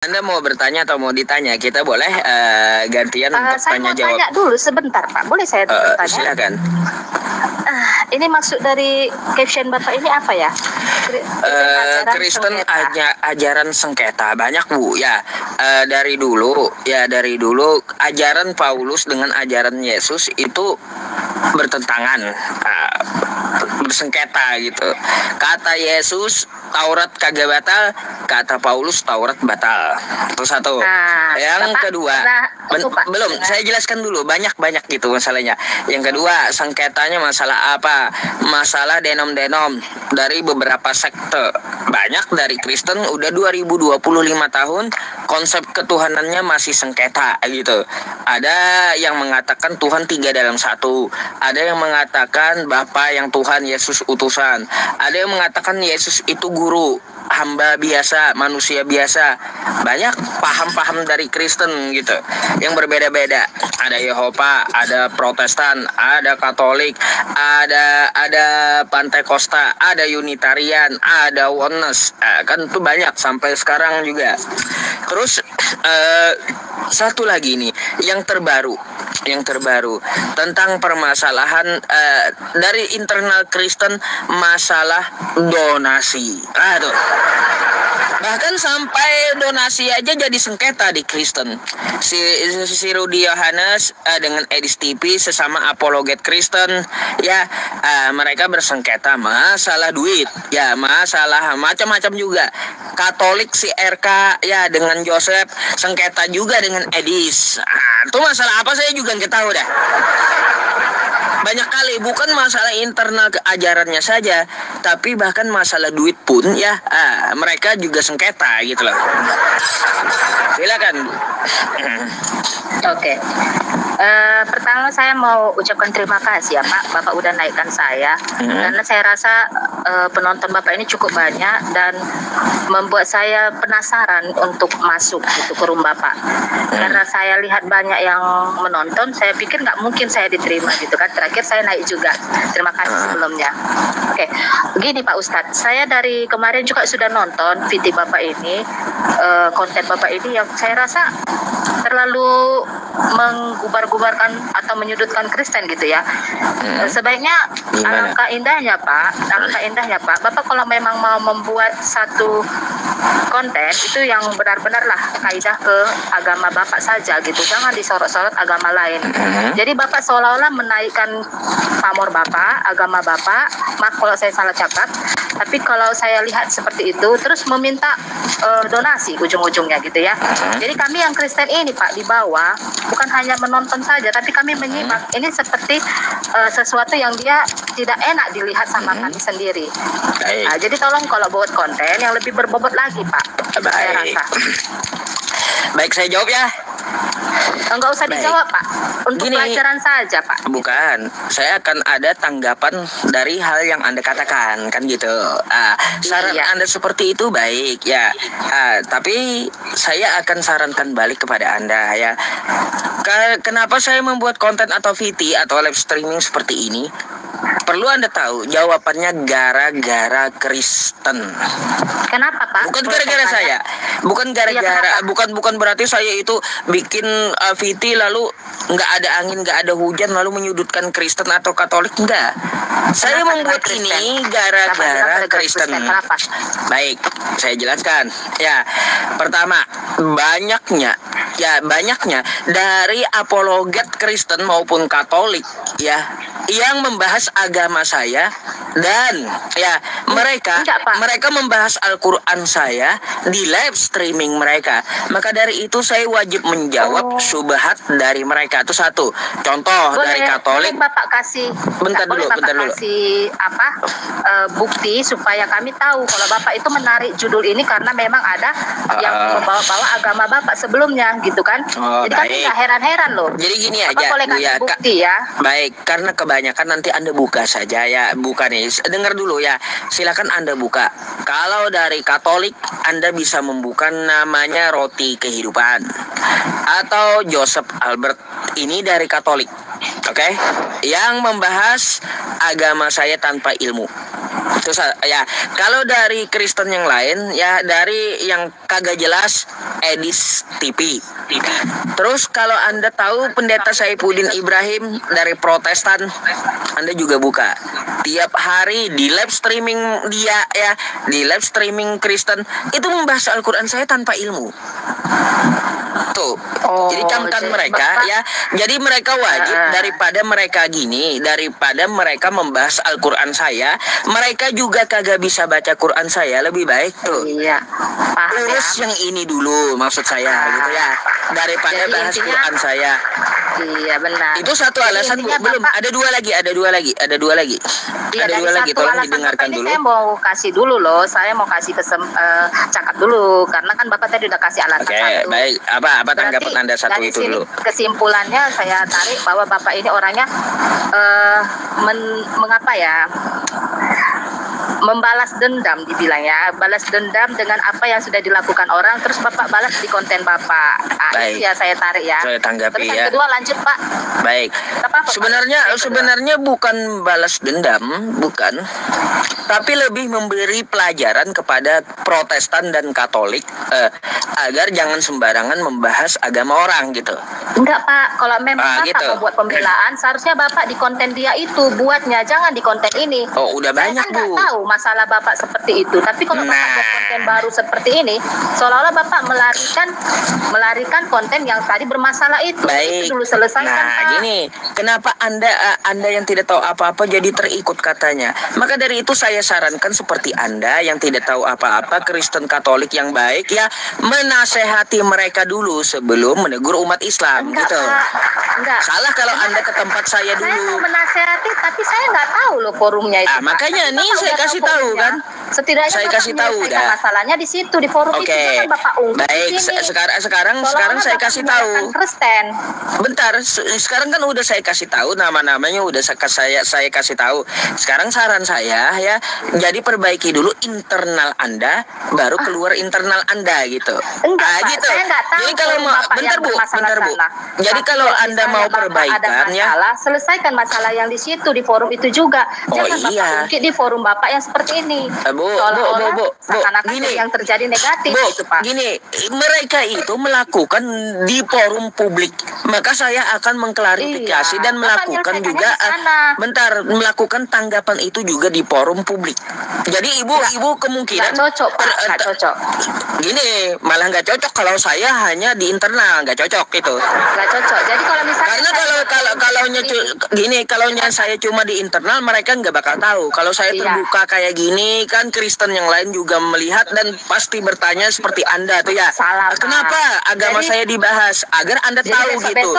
Anda mau bertanya atau mau ditanya? Kita boleh gantian untuk saya tanya mau jawab. Tanya dulu sebentar, Pak. Boleh saya bertanya? Silakan. Ini maksud dari caption Bapak ini apa ya? Kristen ajaran sengketa banyak, Bu, ya. Dari dulu ajaran Paulus dengan ajaran Yesus itu bertentangan, bersengketa gitu. Kata Yesus Taurat kagak batal, kata Paulus Taurat batal. Itu satu. Yang kedua, belum, saya jelaskan dulu, banyak gitu masalahnya. Yang kedua, sengketanya masalah apa? Masalah denom-denom dari beberapa sekte. Banyak dari Kristen udah 2025 tahun konsep ketuhanannya masih sengketa gitu. Ada yang mengatakan Tuhan 3 dalam 1. Ada yang mengatakan Bapa yang Tuhan, Yesus utusan. Ada yang mengatakan Yesus itu guru, hamba biasa, manusia biasa. Banyak paham-paham dari Kristen gitu yang berbeda-beda. Ada Yehova, ada Protestan, ada Katolik, ada Pantekosta, ada Unitarian, ada Oneness. Kan itu banyak sampai sekarang juga. Terus satu lagi nih yang terbaru tentang permasalahan dari internal Kristen, masalah donasi. Aduh. Bahkan sampai donasi aja jadi sengketa di Kristen. Si Rudy Yohanes dengan Edis TV, sesama apologet Kristen, ya, mereka bersengketa masalah duit, ya, masalah macam-macam juga. Katolik si RK, ya, dengan Joseph sengketa juga dengan Edis. Itu masalah apa saya juga nggak tahu dah. Banyak kali, bukan masalah internal keajarannya saja, tapi bahkan masalah duit pun, ya, mereka juga sengketa gitu loh. Silakan. Oke. Pertama saya mau ucapkan terima kasih ya Pak, Bapak udah naikkan saya, karena saya rasa penonton Bapak ini cukup banyak dan membuat saya penasaran untuk masuk gitu ke room Bapak. Karena saya lihat banyak yang menonton, saya pikir nggak mungkin saya diterima gitu kan. Terakhir saya naik juga. Terima kasih sebelumnya. Oke, begini Pak Ustadz, saya dari kemarin juga sudah nonton video Bapak ini, konten Bapak ini yang saya rasa terlalu menggubar-gubarkan atau menyudutkan Kristen gitu ya. Sebaiknya alangkah indahnya Pak, Bapak kalau memang mau membuat satu konten itu yang benar-benar lah kaidah ke agama Bapak saja gitu, jangan disorot-sorot agama lain. Jadi Bapak seolah-olah menaikkan pamor Bapak, agama Bapak, maaf kalau saya salah cakap, tapi kalau saya lihat seperti itu terus meminta donasi ujung-ujungnya gitu ya. Jadi kami yang Kristen ini Pak di bawah bukan hanya menonton saja, tapi kami menyimak. Ini seperti sesuatu yang dia tidak enak dilihat sama kami sendiri. Jadi tolong kalau buat konten yang lebih berbobot lagi Pak. Saya rasa. Baik, saya jawab ya. Enggak usah dijawab Pak. Untuk pelajaran saja Pak. Bukan, saya akan ada tanggapan dari hal yang Anda katakan, kan gitu. Saran Anda seperti itu baik ya. Tapi saya akan sarankan balik kepada Anda ya. Kenapa saya membuat konten atau VT atau live streaming seperti ini? Perlu Anda tahu jawabannya gara-gara Kristen. Kenapa Pak? Bukan gara-gara saya. Bukan gara-gara, bukan berarti saya itu bikin VT lalu nggak ada angin, nggak ada hujan lalu menyudutkan Kristen atau Katolik, enggak. Saya membuat ini gara-gara Kristen. Baik, saya jelaskan. Ya, pertama, banyaknya dari apologet Kristen maupun Katolik ya yang membahas agama saya, dan ya mereka membahas Al-Quran saya di live streaming mereka. Maka dari itu saya wajib menjawab syubhat dari mereka. Itu satu contoh. Dari Katolik. Bapak kasih kasih bukti supaya kami tahu kalau Bapak itu menarik judul ini karena memang ada yang membawa-bawa agama Bapak sebelumnya gitu kan. Jadi kami nggak heran-heran loh. Jadi gini aja Bapak boleh kasih bukti ya. Baik, karena kebanyakan nanti Anda buka saja ya. Buka nih, dengar dulu ya. Silakan Anda buka. Kalau dari Katolik Anda bisa membuka namanya Roti Kehidupan atau Joseph Albert, ini dari Katolik. Oke? Yang membahas agama saya tanpa ilmu. Terus ya, kalau dari Kristen yang lain ya, dari yang kagak jelas Edis TV. Terus kalau Anda tahu Pendeta Saifuddin Ibrahim dari Protestan, Anda juga buka. Tiap hari di live streaming dia ya, di live streaming Kristen itu membahas Al-Qur'an saya tanpa ilmu. Tuh. Jadi camkan mereka ya. Jadi mereka wajib, daripada mereka membahas Al-Qur'an saya, mereka juga kagak bisa baca Quran saya, lebih baik tuh. Iya. Urus yang ini dulu, maksud saya gitu ya. Daripada jadi bahas intinya, Quran saya. Iya benar. Itu satu alasan, Bu. Belum, ada dua lagi. Iya, ada dua lagi. Tolong didengarkan dulu. Saya mau kasih dulu loh. Saya mau kasih cakap dulu karena kan Bapak tadi udah kasih alasan satu. Oke, baik. Apa tanggapan Anda satu itu dulu? Kesimpulannya saya tarik bahwa Bapak ini orangnya mengapa ya? Membalas dendam dibilang ya, balas dendam dengan apa yang sudah dilakukan orang, terus Bapak balas di konten Bapak. Itu ya saya tarik ya. Saya tanggapi terus ya. Yang kedua lanjut Pak. Baik. Sebenarnya bukan balas dendam, bukan. Tapi lebih memberi pelajaran kepada Protestan dan Katolik agar jangan sembarangan membahas agama orang gitu. Enggak Pak, kalau memang Bapak gitu. membuat pembelaan, seharusnya Bapak di konten dia itu buatnya, jangan di konten ini. Oh, udah saya banyak kan Bu. Tahu masalah Bapak seperti itu, tapi kalau Bapak buat konten baru seperti ini, seolah-olah Bapak melarikan konten yang tadi bermasalah itu. Baik. Itu dulu selesaikan Pak. Gini, kenapa Anda yang tidak tahu apa-apa jadi terikut katanya? Maka dari itu saya sarankan seperti Anda yang tidak tahu apa-apa, Kristen Katolik yang baik ya, menasehati mereka dulu sebelum menegur umat Islam. Enggak, gitu. Pak. Enggak. Salah kalau Anda ke tempat saya dulu. Saya mau menasehati, tapi saya nggak tahu loh forumnya itu. Makanya nih saya kasih tahu kan. Setidaknya saya kasih tahu dah. Masalahnya di situ di forum itu kan Bapak ungkap. Baik, sekarang saya kasih tahu. Kristen. Bentar, sekarang kan udah saya kasih tahu nama-namanya, udah saya kasih tahu. Sekarang saran saya ya, jadi perbaiki dulu internal Anda, baru keluar internalAnda gitu. Enggak, Pak, gitu. saya nggak tahu. Jadi kalau mau bentar Bu. Jadi kalau Anda mau perbaikan ya, selesaikan masalah yang di situ di forum itu juga. Jangan Bapak ungkit di forum Bapak yang seperti ini. Bu, gini yang terjadi negatif itu Pak. Gini, mereka itu melakukan di forum publik. Maka saya akan mengklarifikasi dan melakukan juga melakukan tanggapan itu juga di forum publik. Jadi ibu kemungkinan nggak cocok Pak, nggak cocok. Gini, malah nggak cocok kalau saya hanya di internal, nggak cocok itu. Nggak cocok. Jadi kalau misalnya kalau saya cuma di internal, mereka nggak bakal tahu. Kalau saya terbuka kayak gini kan, Kristen yang lain juga melihat dan pasti bertanya seperti Anda tuh ya. Salah, kenapa agama saya dibahas? Agar Anda tahu gitu.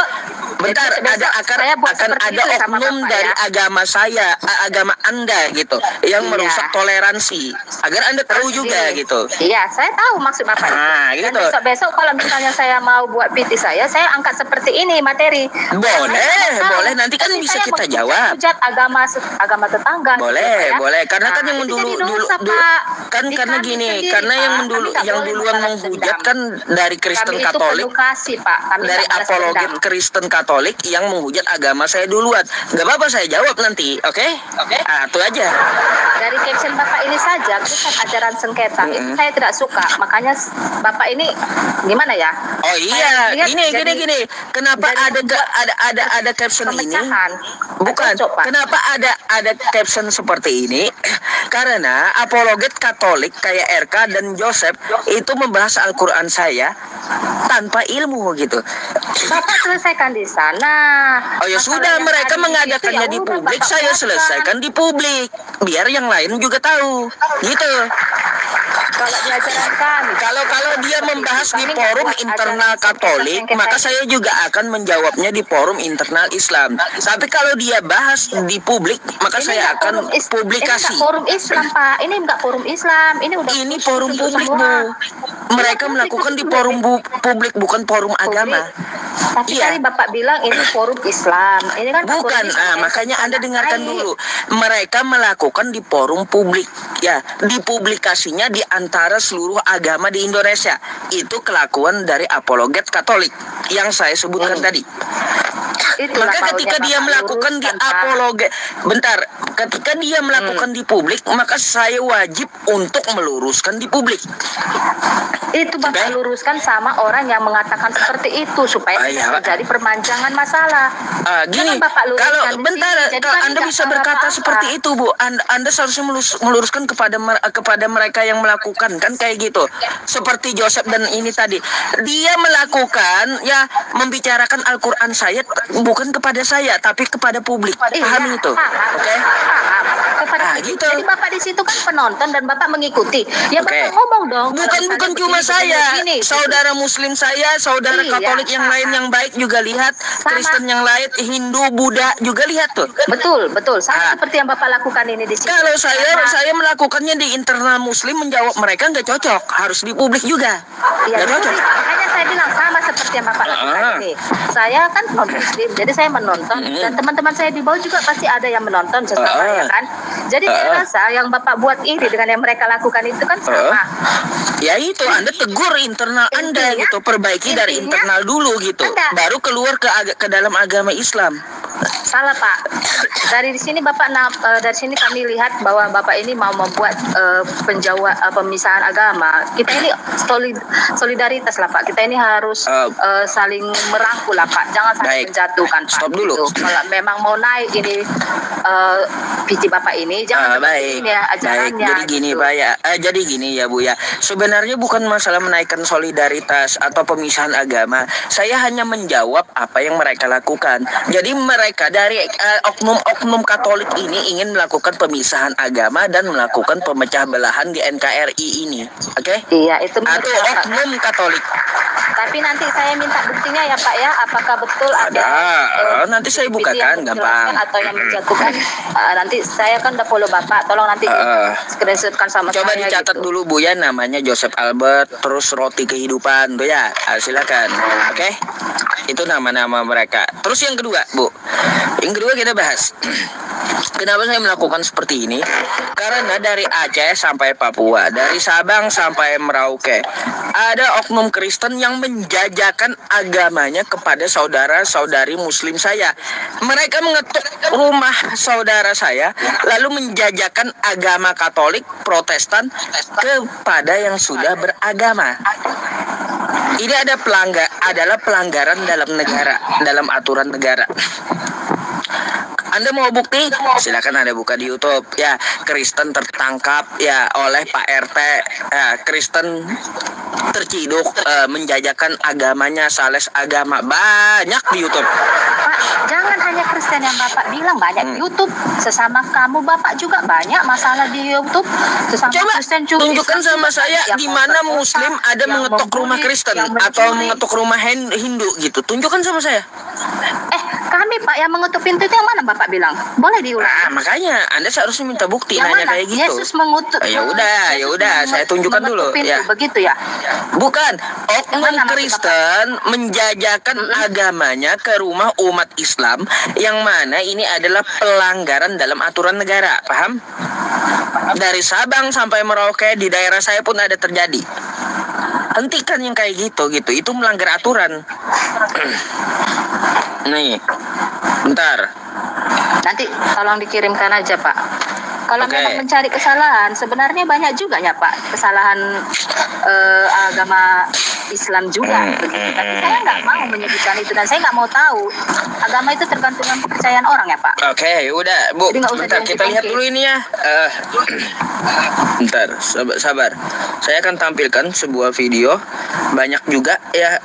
Bentar, akan ada oknum dari agama saya, agama Anda gitu, yang merusak toleransi. Agar Anda tahu juga gitu. Iya, saya tahu maksud Bapak. Gitu. Besok kalau misalnya saya mau buat PT saya angkat seperti ini materi. Boleh. Nanti kan bisa kita jawab. Hujat agama tetangga. Boleh. Karena kan yang dulu kan karena gini, karena yang duluan menghujat kan dari Kristen Katolik. Dari apologet Kristen Katolik yang menghujat agama saya duluan. Gak apa-apa, saya jawab nanti, oke? Itu aja. Dari caption Bapak ini saja, bukan ajaran sengketa. Itu saya tidak suka. Makanya Bapak ini gimana ya? Oh iya, gini. Kenapa ada caption ini? Bukan. Kenapa ada caption seperti ini? Karena apologet Katolik kayak RK dan Joseph itu membahas Al-Qur'an saya tanpa ilmu gitu. Bapak selesaikan di sana. Oh ya sudah, mereka mengadakannya di publik, saya selesaikan di publik. Biar yang lain juga tahu. Gitu. Kalau di ajaran kami, kalau dia membahas di forum internal Katolik, maka saya juga akan menjawabnya di forum internal Islam. Tapi kalau dia bahas di publik, maka saya akan publikasi. Ini forum Islam Pak, ini enggak forum Islam, ini forum publik Bu. Mereka melakukan di forum publik, bukan forum agama. Tapi tadi Bapak bilang ini forum Islam. Ini kan bukan. Makanya Anda dengarkan dulu. Mereka melakukan di forum publik. Ya, dipublikasinya di antara seluruh agama di Indonesia. Itu kelakuan dari apologet Katolik yang saya sebutkan tadi. Maka ketika dia melakukan di apologet, ketika dia melakukan di publik, maka saya wajib untuk meluruskan di publik. Itu Bapak luruskan sama orang yang mengatakan seperti itu supaya tidak terjadi perpanjangan masalah. Gini, kalau bentar, kalau Anda bisa berkata seperti itu, Bu, Anda seharusnya meluruskan kepada mereka yang melakukan, kan kayak gitu. Seperti Joseph dan ini tadi, dia melakukan ya membicarakan Al-Quran saya bukan kepada saya tapi kepada publik. Paham itu? Oke. Gitu. Jadi Bapak di situ kan penonton dan Bapak mengikuti. Ya Bapak ngomong dong. Bukan cuma saya, saudara Muslim saya, saudara Katolik yang lain yang baik juga lihat, Kristen yang lain, Hindu, Buddha juga lihat tuh. Betul. Sama seperti yang Bapak lakukan ini di sini. Kalau saya melakukannya di internal Muslim, menjawab mereka nggak cocok, harus di publik juga. Iya, cocok. Makanya saya bilang sama seperti yang Bapak lakukan ini. Saya kan non Muslim, jadi saya menonton dan teman-teman saya di bawah juga pasti ada yang menonton sesama ya kan. Jadi saya rasa yang Bapak buat ini dengan yang mereka lakukan itu kan sama. Ya itu, Anda tegur internal Anda gitu, perbaiki dari internal dulu gitu, baru keluar ke dalam agama Islam. Salah Pak. Dari sini dari sini kami lihat bahwa Bapak ini mau membuat pemisahan agama. Kita ini solidaritas lah Pak. Kita ini harus saling merangkul lah Pak. Jangan saling menjatuhkan Pak. Stop dulu. Gitu. Kalau memang mau naik ini visi Bapak ini, jangan baik. Ya, ajarannya. Jadi gini gitu. Pak ya. Jadi gini ya Bu ya. Sebenarnya bukan masalah menaikkan solidaritas atau pemisahan agama. Saya hanya menjawab apa yang mereka lakukan. Jadi mereka dari oknum Katolik ini ingin melakukan pemisahan agama dan melakukan pemecah belahan di NKRI ini. Oke? Iya, itu atau oknum Katolik. Tapi nanti saya minta buktinya ya Pak ya, apakah betul ada nanti saya bukakan gampang atau yang menjatuhkan. Nanti saya kan udah follow Bapak, tolong nanti screenshotkan sama coba saya. Dicatat gitu. Dulu Bu ya, namanya Joseph Albert, terus Roti Kehidupan tuh ya. Silakan. Oke? Itu nama-nama mereka. Terus yang kedua, Bu. Yang kedua kita bahas. Kenapa saya melakukan seperti ini? Karena dari Aceh sampai Papua, dari Sabang sampai Merauke, ada oknum Kristen yang menjajakan agamanya kepada saudara-saudari Muslim saya. Mereka mengetuk rumah saudara saya, lalu menjajakan agama Katolik, Protestan kepada yang sudah beragama. Ini adalah pelanggaran dalam negara, dalam aturan negara. Anda mau bukti? Silakan Anda buka di YouTube ya. Kristen tertangkap ya oleh Pak RT. Kristen terciduk menjajakan agamanya, sales agama, banyak di YouTube. Pak, jangan hanya Kristen yang Bapak bilang, banyak di YouTube. Sesama kamu Bapak juga banyak masalah di YouTube. Sesama coba Kristen juga, tunjukkan sama saya di mana Muslim ada mengetuk rumah Kristen atau mengetuk rumah Hindu gitu. Tunjukkan sama saya. Kami Pak yang mengetuk pintu itu yang mana Bapak bilang? Boleh diulang? Makanya Anda seharusnya minta bukti yang nanya kayak gitu. Yesus mengutuk. Ya udah, saya tunjukkan dulu pintu, ya. Begitu ya. Bukan, oknum Kristen menjajakan agamanya ke rumah umat Islam, yang mana ini adalah pelanggaran dalam aturan negara, paham? Dari Sabang sampai Merauke di daerah saya pun ada terjadi. Hentikan yang kayak gitu, itu melanggar aturan. Nih, bentar. Nanti tolong dikirimkan aja Pak. Kalau memang mencari kesalahan, sebenarnya banyak juga ya Pak, kesalahan agama Islam juga. Tapi saya nggak mau menyebutkan itu dan saya nggak mau tahu. Agama itu tergantung dengan kepercayaan orang ya Pak. Oke, udah Bu. Bentar, kita lihat dulu ini ya. Bentar, sabar. Saya akan tampilkan sebuah video, banyak juga ya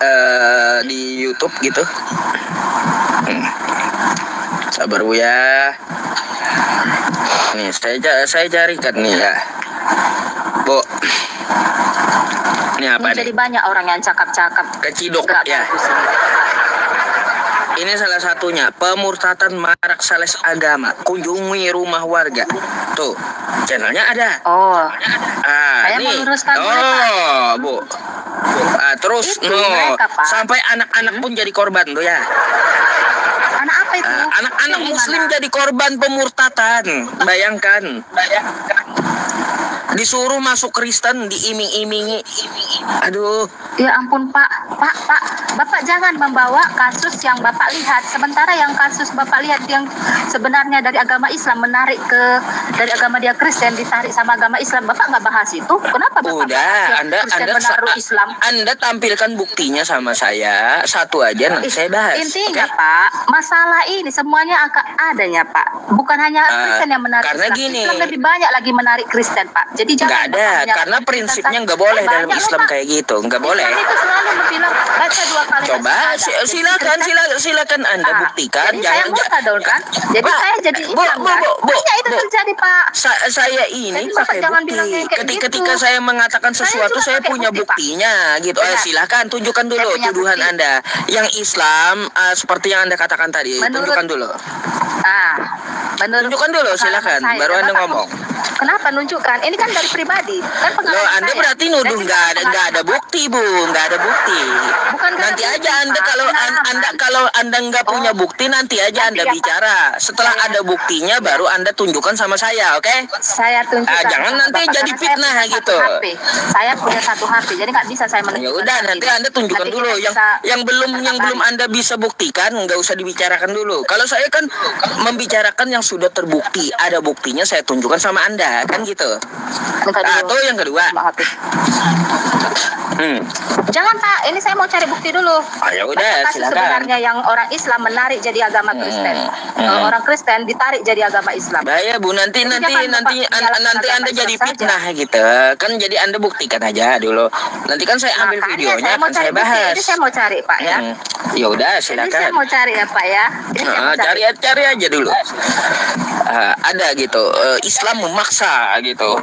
di YouTube gitu. Sabar Bu ya. Nih saya carikan nih ya, Bu. Ini apa nih? Jadi banyak orang yang cakap-cakap. Keciduk ya. Ini salah satunya, pemurtatan marak sales agama. Kunjungi rumah warga. Tuh, channelnya ada. Saya nih. meluruskan Bu. Terus sampai anak-anak pun jadi korban tuh ya. Anak apa itu? Anak-anak Muslim jadi korban pemurtatan. Bayangkan. Disuruh masuk Kristen, diiming-imingi. Aduh. Ya ampun Pak, Bapak jangan membawa kasus yang Bapak lihat. Sementara yang kasus Bapak lihat yang sebenarnya dari agama Islam menarik dari agama dia Kristen, ditarik sama agama Islam, Bapak nggak bahas itu. Kenapa Bapak udah, Anda Islam? Anda tampilkan buktinya sama saya, satu aja nanti saya bahas. Intinya Pak, masalah ini semuanya adanya Pak. Bukan hanya Kristen yang menarik karena Islam. gini, Islam lebih banyak lagi menarik Kristen Pak. Jadi jangan nggak ada, karena prinsipnya nggak boleh dalam Islam kayak gitu, nggak boleh. Islam itu selalu bilang baca 2 kali. Coba silakan Anda buktikan. Jadi saya murtad kan? Jadi saya jadi Islam kan? Banyak itu terjadi Pak. Saya ini pakai bukti. Ketika saya mengatakan sesuatu saya punya buktinya gitu. Silakan tunjukkan dulu tuduhan Anda. Yang Islam seperti yang Anda katakan tadi. Tunjukkan dulu. Tunjukkan dulu silakan. Baru Anda ngomong. Kenapa nunjukkan? Ini kan dari pribadi. Kan loh, Anda berarti nuduh nggak ada bukti, Bu. Nggak ada bukti. Bukan nanti aja Anda kalau Anda nggak punya bukti, nanti aja Anda bicara. Setelah ada buktinya baru Anda tunjukkan sama saya, oke? Saya tunjukkan. Jangan nanti jadi fitnah gitu. Saya punya 1 HP, jadi nggak bisa saya menunjukkan. Ya udah, nanti Anda tunjukkan dulu yang belum Anda bisa buktikan, nggak usah dibicarakan dulu. Kalau saya kan membicarakan yang sudah terbukti, ada buktinya saya tunjukkan sama Anda, kan gitu. Atau yang kedua. Jangan Pak, ini saya mau cari bukti dulu. Ya udah, silakan. Sebenarnya yang orang Islam menarik jadi agama Kristen. Orang Kristen ditarik jadi agama Islam. Bahaya Bu, nanti Anda jadi fitnah gitu. Kan jadi Anda buktikan aja dulu. Nanti kan saya ambil videonya, kan saya bahas. Jadi saya mau cari Pak ya. Ya udah, silakan. Jadi saya mau cari ya Pak ya. Cari aja dulu. Ada gitu. Islam memaksa gitu.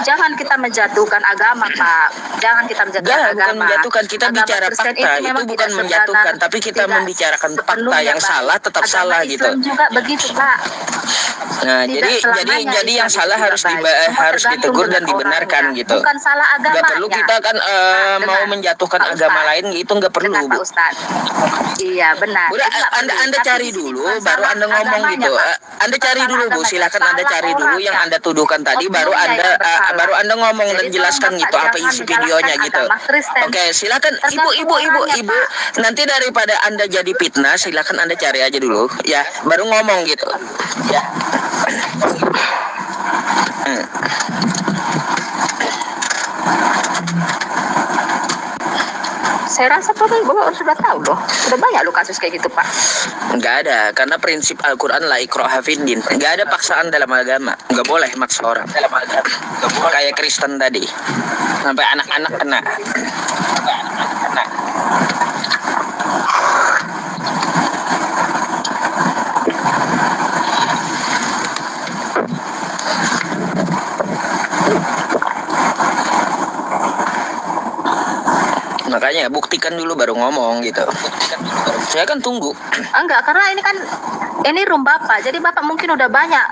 Jangan kita menjatuhkan agama Pak. Jangan kita menjatuhkan agama. Bukan menjatuhkan, kita agama bicara Kristen fakta. Itu bukan menjatuhkan, tapi kita membicarakan fakta yang salah tetap agama salah Islam gitu. Juga begitu Pak. Nah, jadi yang salah harus ditegur dan dibenarkan gitu. Bukan salah agamanya. Gak perlu kita kan mau menjatuhkan Pak agama Ustaz. Lain itu nggak perlu. Pak Ustaz. Iya benar. Udah, Anda cari dulu, baru Anda ngomong gitu. Anda cari dulu Bu, silakan Anda cari dulu yang Anda tuduhkan tadi, baru Anda ngomong dan jelaskan gitu apa isi videonya gitu. Oke, silakan ibu. Nanti daripada Anda jadi fitnah, silakan Anda cari aja dulu, ya, baru ngomong gitu. Ya. Saya rasa Bapak sudah tahu loh. Sudah banyak loh kasus kayak gitu Pak. Enggak ada, karena prinsip Al-Quran la ikraha fiddin. Enggak ada paksaan dalam agama. Enggak boleh maksa orang dalam agama. Kayak Kristen tadi. Sampai anak-anak kena. Makanya buktikan dulu baru ngomong gitu. Saya kan tunggu. Enggak, karena ini room Bapak. Jadi Bapak mungkin udah banyak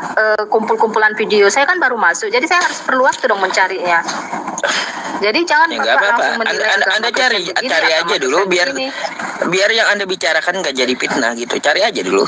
kumpul-kumpulan video. Saya kan baru masuk. Jadi saya harus perlu waktu dong mencarinya. Jadi jangan Bapak langsung menilai. Anda cari aja dulu biar yang Anda bicarakan nggak jadi fitnah gitu. Cari aja dulu.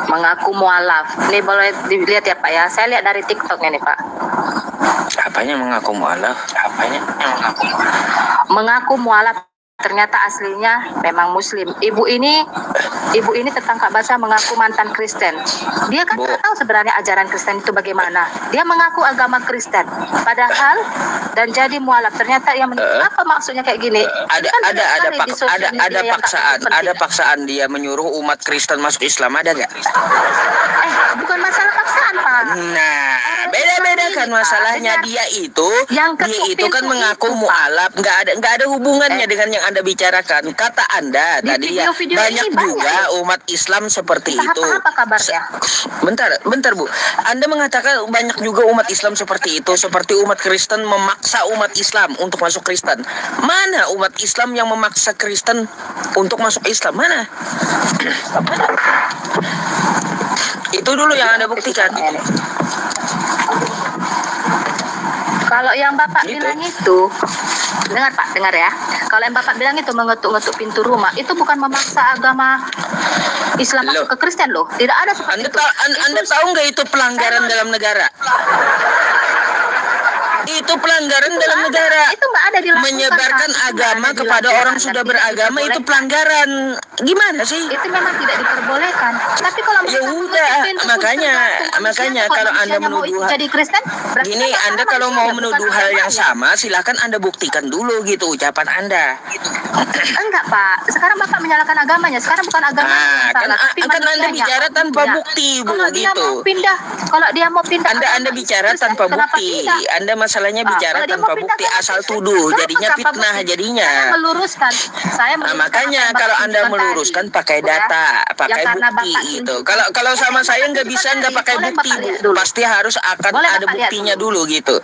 Mengaku mualaf. Ini boleh dilihat ya Pak ya. Saya lihat dari TikTok ini Pak. Apanya mengaku mualaf? Mengaku mualaf. Ternyata aslinya memang Muslim. Ibu ini tetangga basah mengaku mantan Kristen. Dia kan tidak tahu sebenarnya ajaran Kristen itu bagaimana. Dia mengaku agama Kristen, padahal dan jadi mualaf. Ternyata yang apa maksudnya kayak gini? Ada paksaan dia menyuruh umat Kristen masuk Islam, ada nggak? Bukan masalah paksaan Pak. Nah, beda-beda kan masalahnya. Dia itu kan mengaku mualaf, nggak ada hubungannya dengan yang Anda bicarakan. Kata Anda tadi ya banyak juga umat Islam seperti entah itu. Apa kabarnya? Bentar Bu. Anda mengatakan banyak juga umat Islam seperti itu, seperti umat Kristen memaksa umat Islam untuk masuk Kristen. Mana umat Islam yang memaksa Kristen untuk masuk Islam? Mana? Itu dulu yang Anda buktikan. Kalau yang Bapak bilang itu, dengar Pak, dengar ya. Kalau yang Bapak bilang itu mengetuk-ngetuk pintu rumah, itu bukan memaksa agama Islam masuk ke Kristen loh. Tidak ada seperti itu. Anda tahu nggak itu pelanggaran dalam negara? Itu pelanggaran dalam negara. Itu nggak ada dilakukan. Menyebarkan agama kepada orang sudah beragama itu pelanggaran. Gimana sih? Itu memang tidak diperbolehkan. Tapi kalau ya udah, makanya kalau Anda menuduh jadi Kristen, gini, Anda kalau mau menuduh hal yang sama, silakan Anda buktikan dulu gitu ucapan Anda. Enggak Pak, sekarang Bapak menyalahkan agamanya. Sekarang bukan agama yang salah, kan Anda bicara tanpa bukti, Bu, gitu. Kalau dia mau pindah, Anda bicara tanpa bukti. Anda masalahnya bicara tanpa bukti, asal tuduh, jadinya fitnah jadinya. Saya meluruskan. Makanya kalau Anda meluruskan pakai data, pakai bukti gitu. Kalau sama saya nggak bisa nggak pakai bukti, Bu. Pasti harus akan ada buktinya dulu gitu.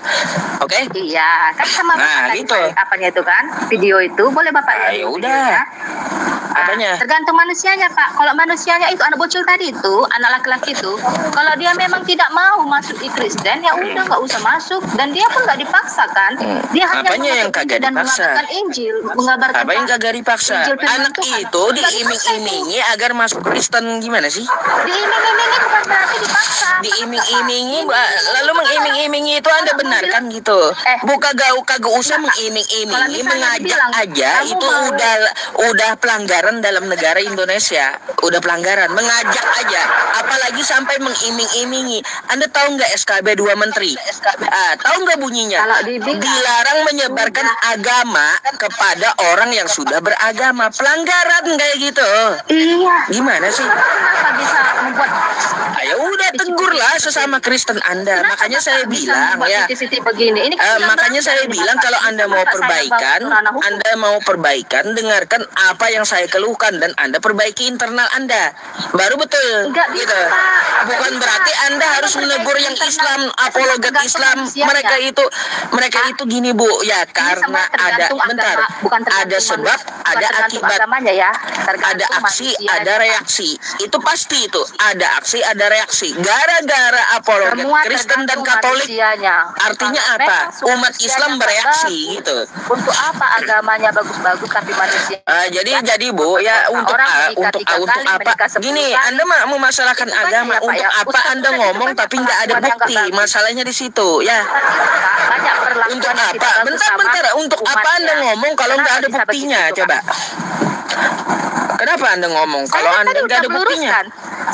Oke? Iya, kan sama Bapak gitu. Apanya itu kan? Video itu boleh Bapak lihat. Ayo udah. Apanya? Tergantung manusianya Pak. Kalau manusianya itu anak bocil tadi itu, anak laki-laki itu, kalau dia memang tidak mau masuk di Kristen, ya udah nggak usah masuk, dan dia pun nggak dipaksakan. Dia hanya yang kagak dipaksa? Mengabarkan Injil, mengabarkan. Apa yang kagak dipaksa? Anak itu diiming-imingi agar masuk Kristen, gimana sih? Diiming-imingi bukan berarti dipaksa. Diiming-imingi, lalu mengiming-imingi itu Anda benarkan gitu? Bukan kagak usah mengiming-imingi, mengajak aja itu udah pelanggaran dalam negara Indonesia, udah pelanggaran, mengajak aja, apalagi sampai mengiming-imingi. Anda tahu nggak SKB 2 Menteri? Tahu nggak bunyinya? Dilarang menyebarkan agama kepada orang yang sudah beragama. Pelanggaran kayak gitu. Iya. Gimana sih? Kenapa bisa membuat? Ayo udah tegurlah sesama Kristen Anda. Makanya saya bilang ya. Makanya saya bilang kalau Anda mau perbaikan, dengarkan apa yang saya keluhkan dan Anda perbaiki internal Anda. Baru betul. Gitu. Bukan berarti Anda harus menegur yang Islam, apologet Islam. Mereka itu gini Bu, ya karena ada sebab, ada akibat, ada aksi, ada reaksi. Itu pasti itu, ada aksi, ada reaksi. Gara-gara apologet Kristen dan Katolik, artinya apa? Umat Islam bereaksi gitu. Untuk apa agamanya bagus-bagus tapi manusia? Jadi Bu, ya untuk apa? Gini, Anda memasalahkan agama, untuk apa Anda ngomong tapi nggak ada bukti? Masalahnya di situ, ya. Untuk apa? Bentar. Untuk apa Anda ngomong kalau nggak ada buktinya? Coba. Kenapa Anda ngomong kalau Anda nggak ada buktinya?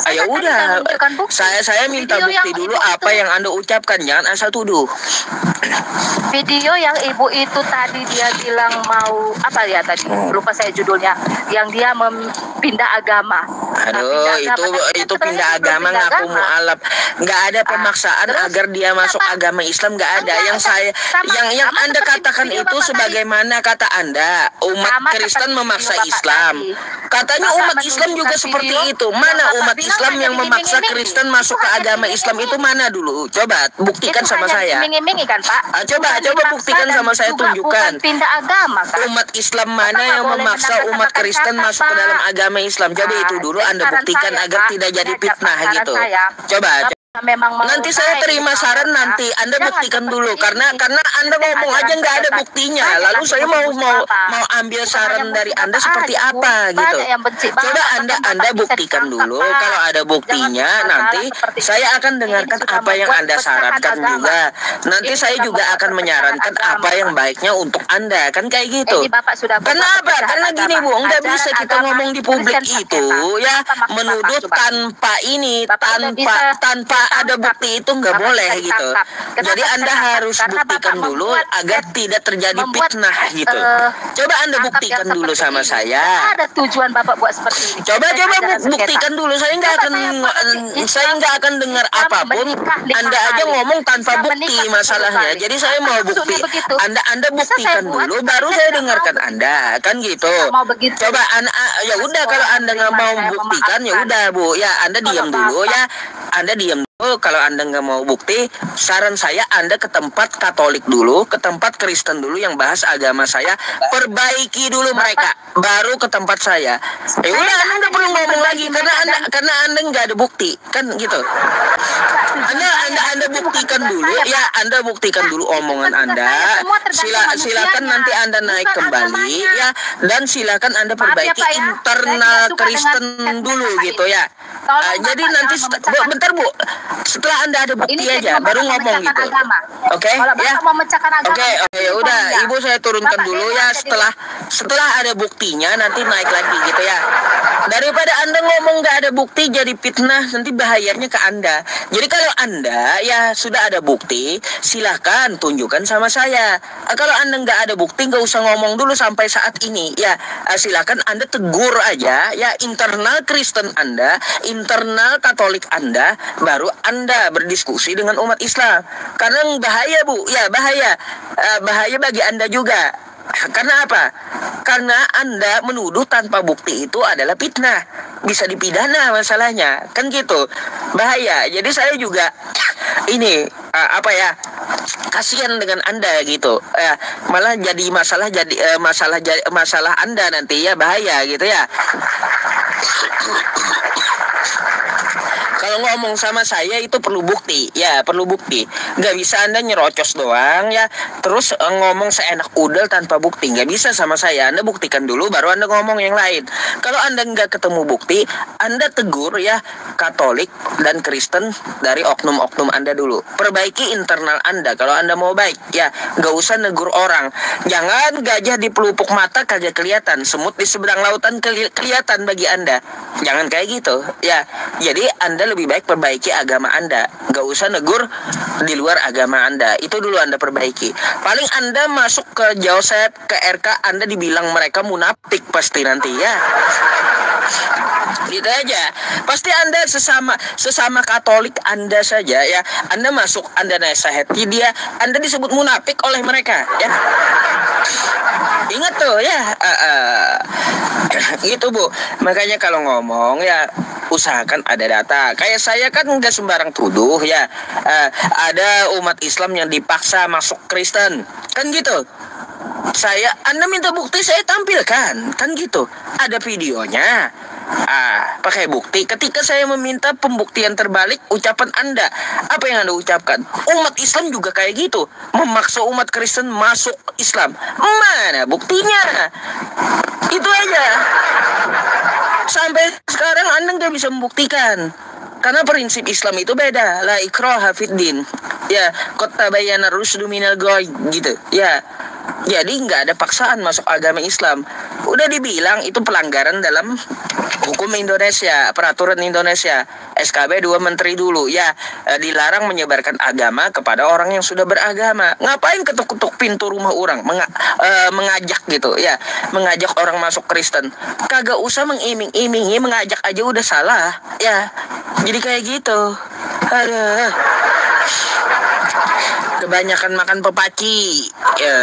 Ayo udah. Saya minta bukti dulu apa yang Anda ucapkan, jangan asal tuduh. Video yang ibu itu tadi dia bilang mau apa ya tadi? Lupa saya judulnya. Yang dia pindah agama. Aduh, itu pindah agama ngaku mu'alaf. Nggak ada pemaksaan agar dia masuk agama Islam, nggak ada. Yang Anda katakan itu sebagaimana kata Anda, umat Kristen memaksa Islam. Katanya umat Islam juga seperti itu. Mana umat Islam yang memaksa Kristen masuk ke agama Islam itu mana dulu? Coba buktikan sama saya. Kan, Pak? Coba buktikan sama saya, tunjukkan. Pindah agama, kan? Umat Islam mana yang memaksa umat Kristen masuk ke dalam agama Islam? Coba itu dulu Anda buktikan agar tidak jadi fitnah gitu. Coba. Nanti saya terima saran, nanti Anda buktikan dulu karena Anda ngomong aja nggak ada buktinya. Lalu saya mau ambil saran dari Anda seperti apa gitu. Coba Anda buktikan dulu. Kalau ada buktinya, nanti saya akan dengarkan apa yang Anda sarankan juga. Nanti saya juga akan menyarankan apa yang baiknya untuk Anda, kan kayak gitu. Kenapa? Karena gini Bu, nggak bisa kita ngomong di publik itu ya menuduh tanpa ada bukti itu nggak boleh gitu. Jadi Anda harus buktikan dulu agar tidak terjadi fitnah gitu. Coba Anda buktikan dulu sama saya. Ada tujuan Bapak buat seperti ini. Coba buktikan dulu. Saya nggak akan dengar apapun. Anda aja ngomong tanpa bukti masalahnya. Jadi saya mau bukti. Anda buktikan dulu, baru saya dengarkan Anda, kan gitu. Coba ya udah, kalau Anda nggak mau buktikan ya udah Bu, ya Anda diam dulu ya. Anda diam dulu. Kalau Anda nggak mau bukti, saran saya Anda ke tempat Katolik dulu, ke tempat Kristen dulu yang bahas agama saya, perbaiki dulu mereka, baru ke tempat saya. Ya udah, Anda nggak perlu ngomong lagi karena Anda nggak ada bukti, kan gitu. Anda buktikan dulu ya, Anda buktikan dulu omongan Anda. Silakan nanti Anda naik kembali ya, dan silakan Anda perbaiki internal Kristen dulu gitu ya. Jadi nanti bentar Bu, setelah Anda ada bukti aja baru ngomong gitu. Oke ya. Oke, ya udah, Ibu saya turunkan dulu ya, setelah ada buktinya nanti naik lagi gitu ya. Daripada Anda ngomong nggak ada bukti jadi fitnah, nanti bahayanya ke Anda. Jadi kalau Anda ya sudah ada bukti, silahkan tunjukkan sama saya. Kalau Anda nggak ada bukti, nggak usah ngomong dulu sampai saat ini ya. Silahkan Anda tegur aja ya internal Kristen Anda, internal Katolik Anda, baru Anda berdiskusi dengan umat Islam. Karena bahaya Bu, ya bahaya bagi Anda juga. Karena apa? Karena Anda menuduh tanpa bukti itu adalah fitnah, bisa dipidana masalahnya, kan gitu, bahaya. Jadi saya juga ini kasihan dengan Anda gitu, malah jadi masalah Anda nanti ya, bahaya gitu ya. Kalau ngomong sama saya itu perlu bukti, ya perlu bukti. Nggak bisa Anda nyerocos doang ya, terus ngomong seenak udel tanpa bukti. Nggak bisa sama saya. Anda buktikan dulu, baru Anda ngomong yang lain. Kalau Anda nggak ketemu bukti, Anda tegur ya Katolik dan Kristen dari oknum-oknum Anda dulu. Perbaiki internal Anda kalau Anda mau baik ya. Nggak usah negur orang. Jangan gajah di pelupuk mata kagak kelihatan, semut di seberang lautan kelihatan bagi Anda. Jangan kayak gitu ya. Jadi Anda lebih baik perbaiki agama Anda, nggak usah negur di luar agama Anda. Itu dulu Anda perbaiki. Paling Anda masuk ke Joseph, ke RK, Anda dibilang mereka munafik pasti nanti ya. Gitu aja. Pasti Anda sesama Katolik Anda saja ya. Anda masuk, Anda nasihati dia, Anda disebut munafik oleh mereka ya. Ingat tuh ya. Gitu Bu. Makanya kalau ngomong ya usahakan ada data. Kayak saya kan nggak sembarang tuduh ya. Ada umat Islam yang dipaksa masuk Kristen, kan gitu. Anda minta bukti, saya tampilkan, kan gitu. Ada videonya. Pakai bukti. Ketika saya meminta pembuktian terbalik ucapan Anda, apa yang Anda ucapkan? Umat Islam juga kayak gitu, memaksa umat Kristen masuk Islam. Mana buktinya? Itu aja. Sampai sekarang Anda nggak bisa membuktikan. Karena prinsip Islam itu beda. La ikraha fiddin. Ya, qad tabayyana rusdu minal ghayy gitu. Ya. Jadi nggak ada paksaan masuk agama Islam. Udah dibilang itu pelanggaran dalam hukum Indonesia, peraturan Indonesia. SKB 2 menteri dulu ya, dilarang menyebarkan agama kepada orang yang sudah beragama. Ngapain ketuk-ketuk pintu rumah orang, mengajak gitu ya, mengajak orang masuk Kristen. Kagak usah mengiming-imingi, mengajak aja udah salah ya. Jadi kayak gitu. Aduh. Kebanyakan makan pepaci ya.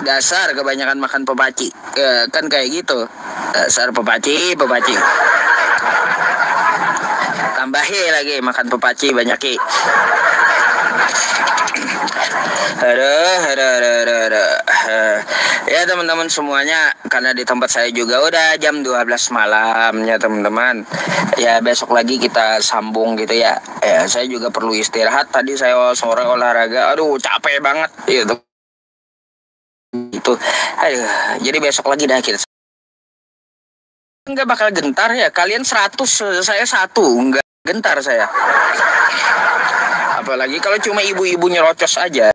Dasar kebanyakan makan pepaci ya, kan kayak gitu. Dasar pepaci. Tambahi lagi makan pepaci banyak. Aduh. Ya teman-teman semuanya, karena di tempat saya juga udah jam 12 malam ya teman-teman. Ya besok lagi kita sambung gitu ya. Ya saya juga perlu istirahat. Tadi saya sore olahraga, aduh capek banget gitu. Aduh, jadi besok lagi dah kita. Enggak bakal gentar ya. Kalian 100, saya 1, enggak gentar saya. Apalagi kalau cuma ibu-ibu nyerocos aja.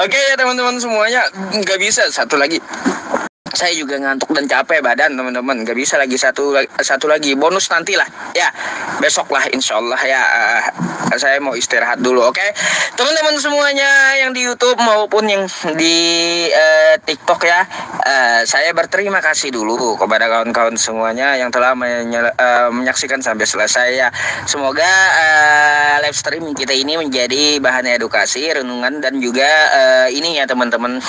Oke ya teman-teman semuanya, nggak bisa. Satu lagi, saya juga ngantuk dan capek badan teman-teman. Gak bisa lagi satu lagi bonus nantilah ya, besok lah insyaallah ya. Saya mau istirahat dulu, oke? Teman-teman semuanya yang di YouTube maupun yang di TikTok ya, saya berterima kasih dulu kepada kawan-kawan semuanya yang telah menyaksikan sampai selesai ya. Semoga live streaming kita ini menjadi bahan edukasi, renungan, dan juga ini ya teman-teman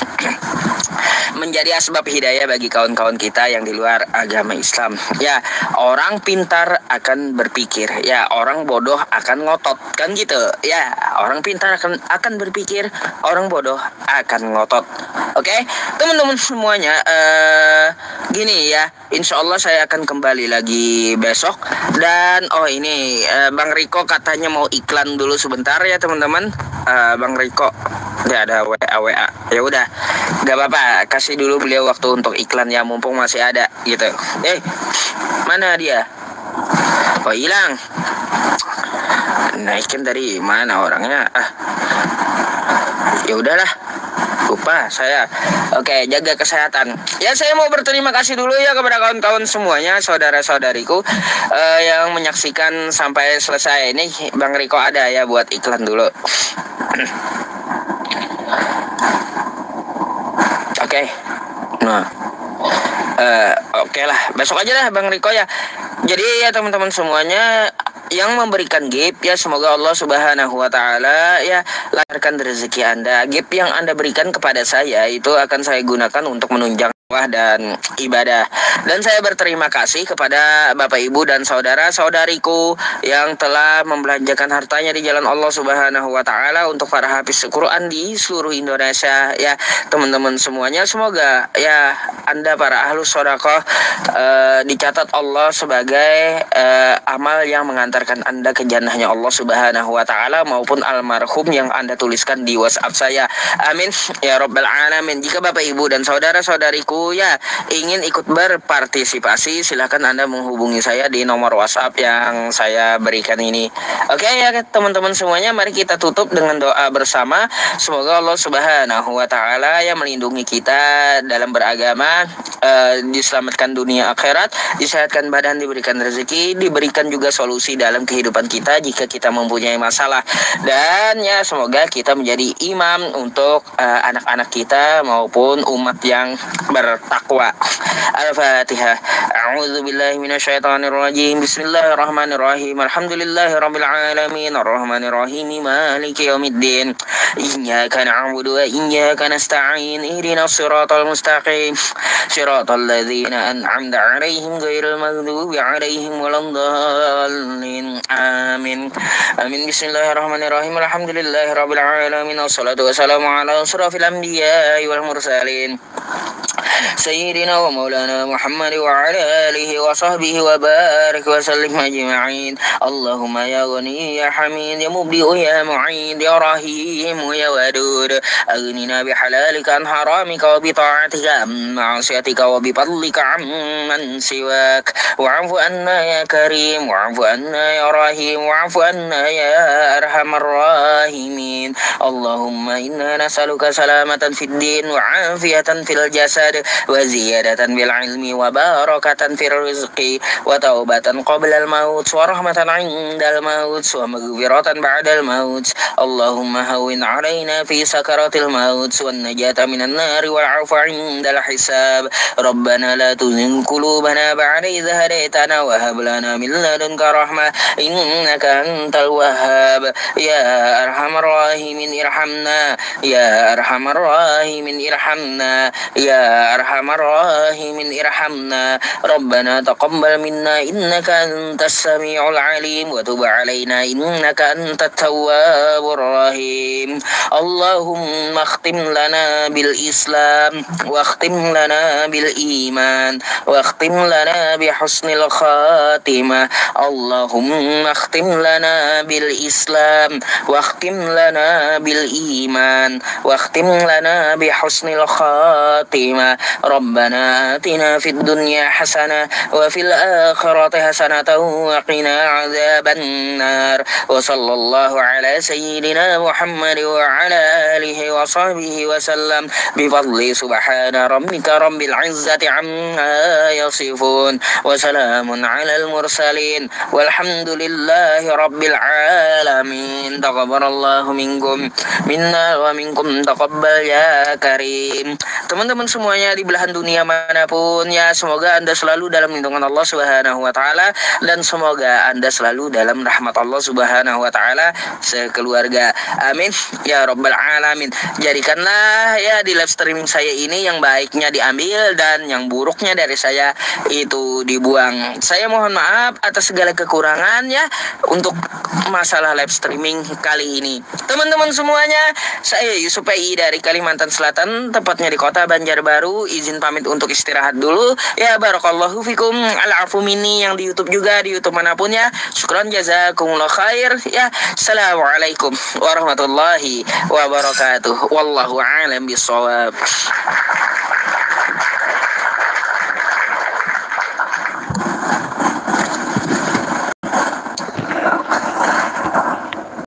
menjadi asbab hidayah bagi kawan-kawan kita yang di luar agama Islam. Ya, orang pintar akan berpikir, ya orang bodoh akan ngotot, kan gitu. Ya, orang pintar akan berpikir, orang bodoh akan ngotot. Oke, teman-teman semuanya, gini ya, insya Allah saya akan kembali lagi besok. Dan oh ini Bang Riko katanya mau iklan dulu sebentar ya teman-teman. Bang Riko, ya ada WA. Ya udah, gak apa-apa, kasih dulu beliau waktu untuk iklan ya, mumpung masih ada gitu. Mana dia? Oh hilang. Naikin dari mana orangnya? Ya udahlah, lupa saya. Oke, jaga kesehatan. Ya, saya mau berterima kasih dulu ya kepada kawan-kawan semuanya, saudara-saudariku yang menyaksikan sampai selesai. Ini Bang Riko ada ya buat iklan dulu. Oke. Nah. Oke lah, besok aja lah Bang Riko ya. Jadi ya teman-teman semuanya yang memberikan gift ya, semoga Allah Subhanahu wa taala ya lancarkan rezeki Anda. Gift yang Anda berikan kepada saya itu akan saya gunakan untuk menunjang dan ibadah. Dan saya berterima kasih kepada Bapak Ibu dan saudara-saudariku yang telah membelanjakan hartanya di jalan Allah Subhanahu wa taala untuk para hafiz Quran di seluruh Indonesia ya, teman-teman semuanya. Semoga ya Anda para ahlus sedekah dicatat Allah sebagai amal yang mengantarkan Anda ke jannahnya Allah Subhanahu wa taala, maupun almarhum yang Anda tuliskan di WhatsApp saya. Amin ya rabbal alamin. Jika Bapak Ibu dan saudara-saudariku ya ingin ikut berpartisipasi, silahkan Anda menghubungi saya di nomor WhatsApp yang saya berikan ini. Oke ya teman-teman semuanya, mari kita tutup dengan doa bersama. Semoga Allah Subhanahu wa taala yang melindungi kita dalam beragama, diselamatkan dunia akhirat, disehatkan badan, diberikan rezeki, diberikan juga solusi dalam kehidupan kita jika kita mempunyai masalah. Dan ya semoga kita menjadi imam untuk anak-anak kita maupun umat yang bertakwa. Al-Fatihah. A'udzubillahi minasyaitonirrajim. Bismillahirrahmanirrahim. Alhamdulillahirabbil alamin. Arrahmanirrahim. Maliki yaumiddin. Iyyaka na'budu wa iyyaka nasta'in. Ihdinas siratal mustaqim. Siratal ladzina an'amta 'alaihim ghairil maghdubi 'alaihim waladdallin. Amin. Amin. Bismillahirrahmanirrahim. Alhamdulillahirabbil alamin. Wassalatu wassalamu ala asrofil anbiya'i wal mursalin. سيدنا ومولانا محمد وعلى آله وصحبه وبارك وسلم أجمعين. اللهم يا غني يا حميد يا مبدئ يا معيد يا رحيم يا ودود، أغننا بحلالك عن حرامك وبطاعتك عن معصيتك وبفضلك عن من سواك، واعف عنا يا كريم واعف عنا يا رحيم واعف عنا يا أرحم الراحمين. اللهم إنا نسألك سلامة في الدين وعافية في الجسد وزيادة بالعلم وبركة في الرزق وتوبة قبل الموت ورحمة عند الموت ومغفرة بعد الموت. اللهم هون علينا في سكرات الموت والنجاة من النار والعفو عند الحساب. ربنا لا تزغ قلوبنا بعد إذ هديتنا وهب لنا من لدنك رحمة إنك أنت الوهاب. يا أرحم الراحمين ارحمنا يا أرحم الراحمين ارحمنا يا أرحم الراحمين ارحمنا. ربنا تقبل منا إنك أنت السميع العليم وتب علينا إنك أنت التواب الرحيم. اللهم اختم لنا بالإسلام واختم لنا بالإيمان واختم لنا بحسن الخاتمة. اللهم اختم لنا بالإسلام واختم لنا بالإيمان واختم لنا بحسن الخاتمة. Rabbana atina fid dunya hasanah wa fil akhirati hasanatan wa qina adzabannar. Wa sallallahu ala sayyidina Muhammad wa ala alihi wa sahbihi wa sallam bi fadli subhana rabbika rabbil izzati amma yasifun wa salamun alal mursalin walhamdulillahi rabbil alamin. Taqabbalallahu minkum minna wa minkum taqabbal ya karim. Teman-teman semuanya di belahan dunia manapun ya, semoga Anda selalu dalam lindungan Allah Subhanahu wa taala dan semoga Anda selalu dalam rahmat Allah Subhanahu wa taala sekeluarga. Amin ya rabbal alamin. Jadikanlah ya di live streaming saya ini yang baiknya diambil dan yang buruknya dari saya itu dibuang. Saya mohon maaf atas segala kekurangan ya untuk masalah live streaming kali ini. Teman-teman semuanya, saya Yusuf PI dari Kalimantan Selatan, tepatnya di kota Banjarbaru. Izin pamit untuk istirahat dulu. Ya barakallahu fikum, al-afu minni yang di YouTube juga, di YouTube manapun ya. Syukran jazakumullah khair ya. Assalamualaikum warahmatullahi wabarakatuh. Wallahu a'lam bishawab.